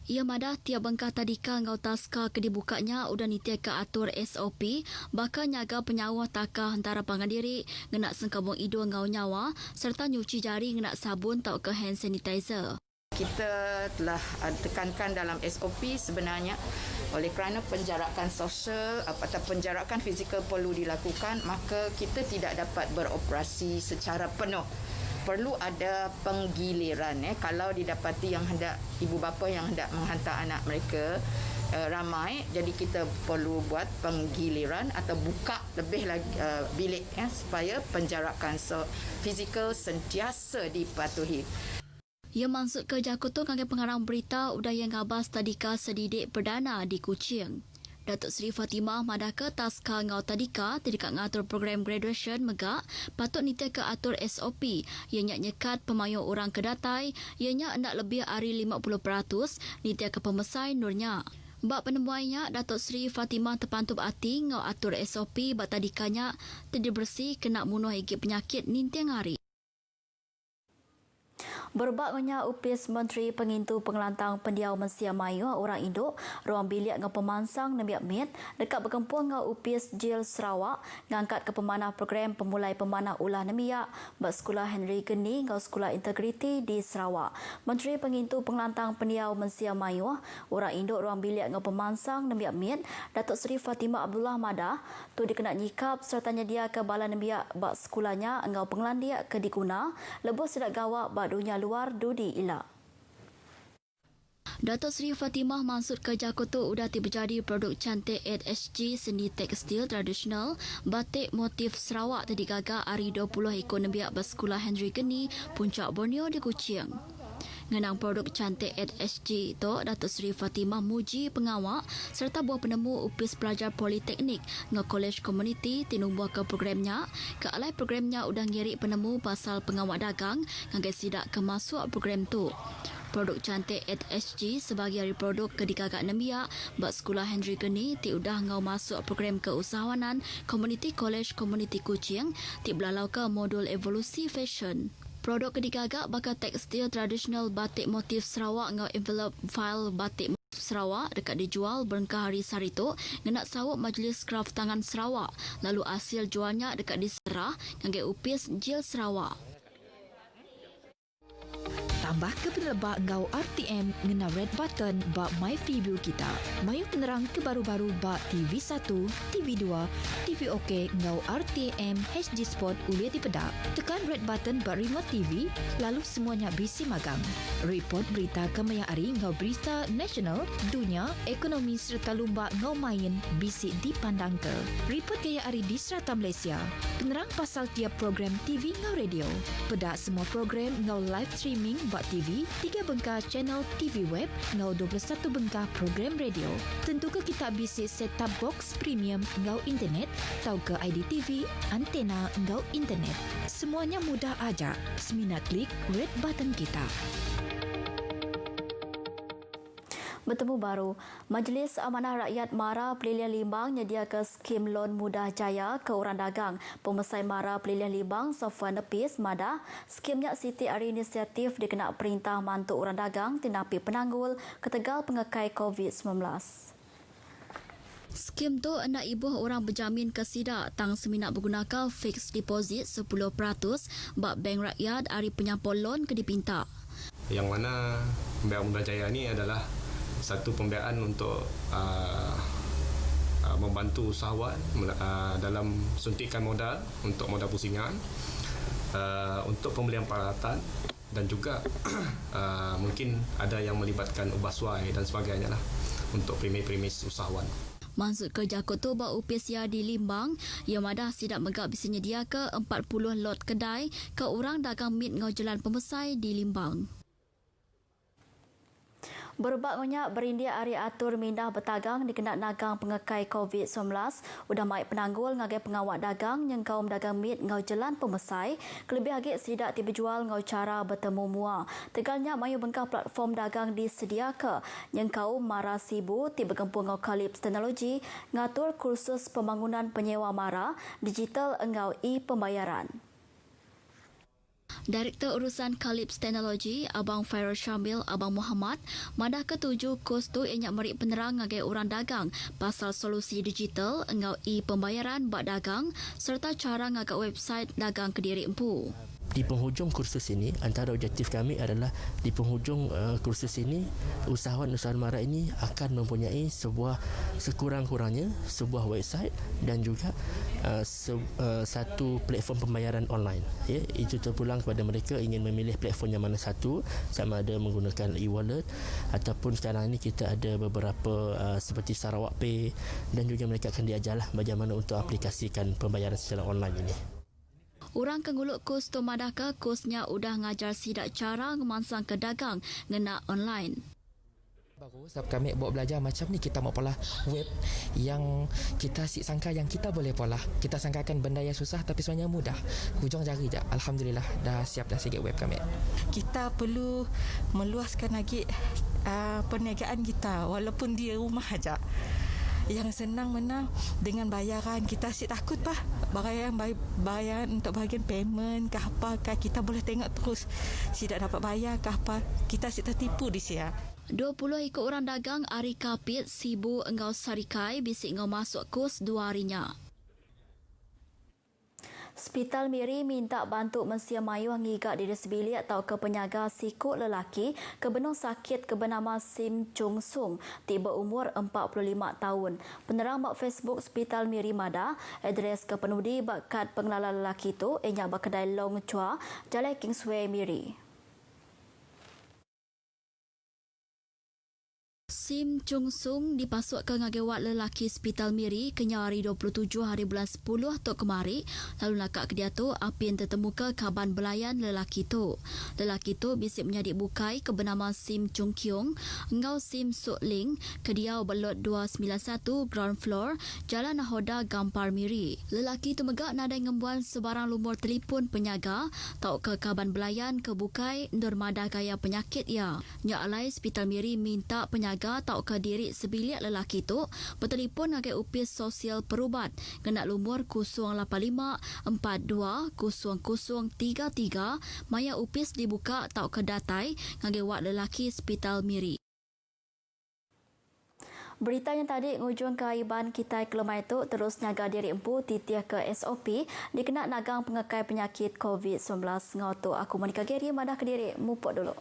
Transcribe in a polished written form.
Ia madah tiap bengkah tadika ngau taska kedibukanya udah nitia ke atur SOP, bakal nyaga penyawa taka antara pangandiri, ngenak sengkabung hidung ngau nyawa, serta nyuci jari ngenak sabun atau ke hand sanitizer. Kita telah tekankan dalam SOP sebenarnya oleh kerana penjarakan sosial atau penjarakan fizikal perlu dilakukan, maka kita tidak dapat beroperasi secara penuh. Perlu ada penggiliran kalau didapati yang hendak ibu bapa yang hendak menghantar anak mereka ramai, jadi kita perlu buat penggiliran atau buka lebih lagi bilik supaya penjarakan fizikal sentiasa dipatuhi. Ia maksud ke Jakarta dengan pengarang berita udah yang ngabas tadika sedidik perdana di Kuching. Datuk Seri Fatimah madaka taska ngau tadika tidak ngatur program graduation megak patut nitia ke atur SOP ianya nyekat pemayu orang kedatai ianya hendak lebih hari 50% nitia ke pemesai nurnya. Bak penemuannya, Datuk Seri Fatimah terpantup hati ngau atur SOP bak tadikanya tidak bersih kena munuh igip penyakit nintiang hari. Berbaknya upis Menteri Pengintu Pengelantang Pendiau Malaysia Melayu orang Induk ruang bilik ngau pemansang nembiak mit dekat berkempung ngau upis Jil Sarawak ngangkat ke pemanah program pemulai pemanah ulah nembiak bak sekolah Henry Geni ngau sekolah integriti di Sarawak. Menteri Pengintu Pengelantang Pendiau Malaysia Melayu orang Induk ruang bilik ngau pemansang nembiak mit Datuk Seri Fatimah Abdullah Madah tu dikena nyikap serta nyedia ke bala nembiak bak sekolahnya ngau penglandiak ke diguna lebih sedak gawak bak dunia luar dudi ila. Datuk Seri Fatimah maksud ke Jakarta udah terjadi produk cantik HSG seni tekstil tradisional batik motif Sarawak tadi gagak hari 20 ekor nembiak bersekolah Henry Geni Puncak Borneo di Kuching. Ngenang produk cantik HSG itu, Datuk Seri Fatimah muji pengawak serta buah penemu upis pelajar politeknik ngau College Community tinumbuh ke programnya. Ke alai programnya udah ngirik penemu pasal pengawak dagang ngagai sidak ke masuk program tu. Produk cantik HSG sebagai hari produk kedikagak nembiak bak sekolah Henry Geni ti udah ngau masuk program keusahawanan Community College Community Kuching ti belalau ke modul evolusi fashion. Produk kedikagak bakal tekstil tradisional batik motif Sarawak ngau envelope file batik motif Sarawak dekat dijual berengkah hari Sarito ngenak sawuk Majlis Kraft Tangan Sarawak lalu hasil jualnya dekat diserah ngagai upis Jil Sarawak. Tambah ke penelebak ngau RTM ngena red button bak My Freeview kita. Mayu penerang kebaru-baru bak TV1, TV2, TV OK ngau RTM HD Sport uliat di pedak. Tekan red button bak remote TV, lalu semuanya bisi magang. Report berita kemaya hari ngau berita nasional, dunia, ekonomi serta lumba ngau main bisi dipandang ke. Report gaya hari di serata Malaysia. Penerang pasal tiap program TV ngau radio. Pedak semua program ngau live streaming bak TV, 3 bengkah channel TV web, ngau 21 bengkah program radio. Tentu ke kita bisi set-top box premium ngau internet, tau ke IDTV, antena ngau internet. Semuanya mudah aja. Semina klik red button kita. Bertemu baru, Majlis Amanah Rakyat Mara Pelilian Limbang nyediakan skim lon mudah jaya ke orang dagang. Pemesai Mara Pelilian Limbang Sofwan Nepis Madah, skimnya Siti Ari Inisiatif dikena perintah mantu orang dagang tinapi penanggul ketegal pengekai COVID-19. Skim tu hendak ibuh orang berjamin kesidak tang seminak menggunakan fixed deposit 10% bak bank rakyat hari penyampul loan ke dipinta. Yang mana pembiayaan mudah jaya ni adalah satu pembiayaan untuk membantu usahawan dalam suntikan modal untuk modal pusingan, untuk pembelian peralatan dan juga mungkin ada yang melibatkan ubah suai dan sebagainya lah untuk premis usahawan. Maksud ke Jakarta bak upis ya di Limbang, ia madah sidak megak bisa nyedia ke 40 lot kedai ke orang dagang mit ngau jalan pemesai di Limbang. Berbaknya berindia hari atur mindah bertagang dikenak nagang pengekai COVID-19 udah maik penanggul ngagai pengawak dagang yang kaum dagang mit ngau jalan pemesai kelebih agak sidak tiba jual ngau cara bertemu mua. Tegalnya mayu bengkah platform dagang disedia ke yang kaum Mara Sibu tiba gempung ngau Kalips Teknologi ngatur kursus pembangunan penyewa Mara digital engau e-pembayaran. Direktur Urusan Kalips Teknologi, Abang Fairul Syamil, Abang Muhammad, madah ketujuh kos tu inyak merik penerang ngagai orang dagang pasal solusi digital, engau e-pembayaran bak dagang serta cara ngagak website dagang Kediri Empu. Di penghujung kursus ini, antara objektif kami adalah di penghujung kursus ini, usahawan-usahawan mara ini akan mempunyai sekurang-kurangnya sebuah website dan juga satu platform pembayaran online. Ya, itu terpulang kepada mereka ingin memilih platform yang mana satu, sama ada menggunakan e-wallet ataupun sekarang ini kita ada beberapa seperti Sarawak Pay, dan juga mereka akan diajarlah bagaimana untuk aplikasikan pembayaran secara online ini. Orang kenguluk kos tu madah ke kosnya udah ngajar sidak cara ngemansang ke dagang ngena online. Baru sebab kami buat belajar macam ni, kita mau pola web yang kita sangka yang kita boleh pola. Kita sangkakan benda yang susah tapi sebenarnya mudah. Hujung jari je. Alhamdulillah dah siap dah sikit web kami. Kita perlu meluaskan lagi perniagaan kita walaupun di rumah aja. Yang senang mana dengan bayaran kita asyik takut bayar untuk bahagian payment ke apa ke, kita boleh tengok terus tidak dapat bayar ke apa, kita asyik tertipu di sini. 20 ikut orang dagang Ari Kapit Sibu Engau Sarikai bisik ngau masuk kos 2 harinya. Hospital Miri minta bantu Mensia Mayu ngigak diri sebilik atau ke penyaga sikut lelaki kebenung sakit bernama Sim Chung Sung, tiba umur 45 tahun. Penerang bak Facebook Hospital Miri Mada, adres ke penudi bakat pengenalan lelaki tu ianya berkedai Long Chua, Jalan Kingsway Miri. Sim Chung Sung dipasuk ke ngagewat lelaki Hospital Miri kenya hari 27 hari bulan 10 tu kemari. Lalu nakak ke dia tu api yang tertemuka kaban belayan lelaki tu. Lelaki tu bisik menyadik bukai ke bernama Sim Chung Kyung, engau Sim Suk Ling ke dia belot 291 ground floor Jalan Nahoda Gampar Miri. Lelaki tu megak nadai ngembuan sebarang lumur telefon penyaga tau ke kaban belayan ke bukai Nurmada gaya penyakit ya. Nyak alai Hospital Miri minta penyaga tau ke diri sebilik lelaki tu bertelefon ngagai upis sosial perubat kena lumur 085 42 0033 maya upis dibuka tau ke datai ngagai wak lelaki Hospital Miri. Berita yang tadi ngujung ke Iban Kitai Kelemai itu terus nyaga diri empu titiah ke SOP dikena nagang pengekai penyakit COVID-19 ngau tu aku Monika Geri madah ke diri mupuk dulu.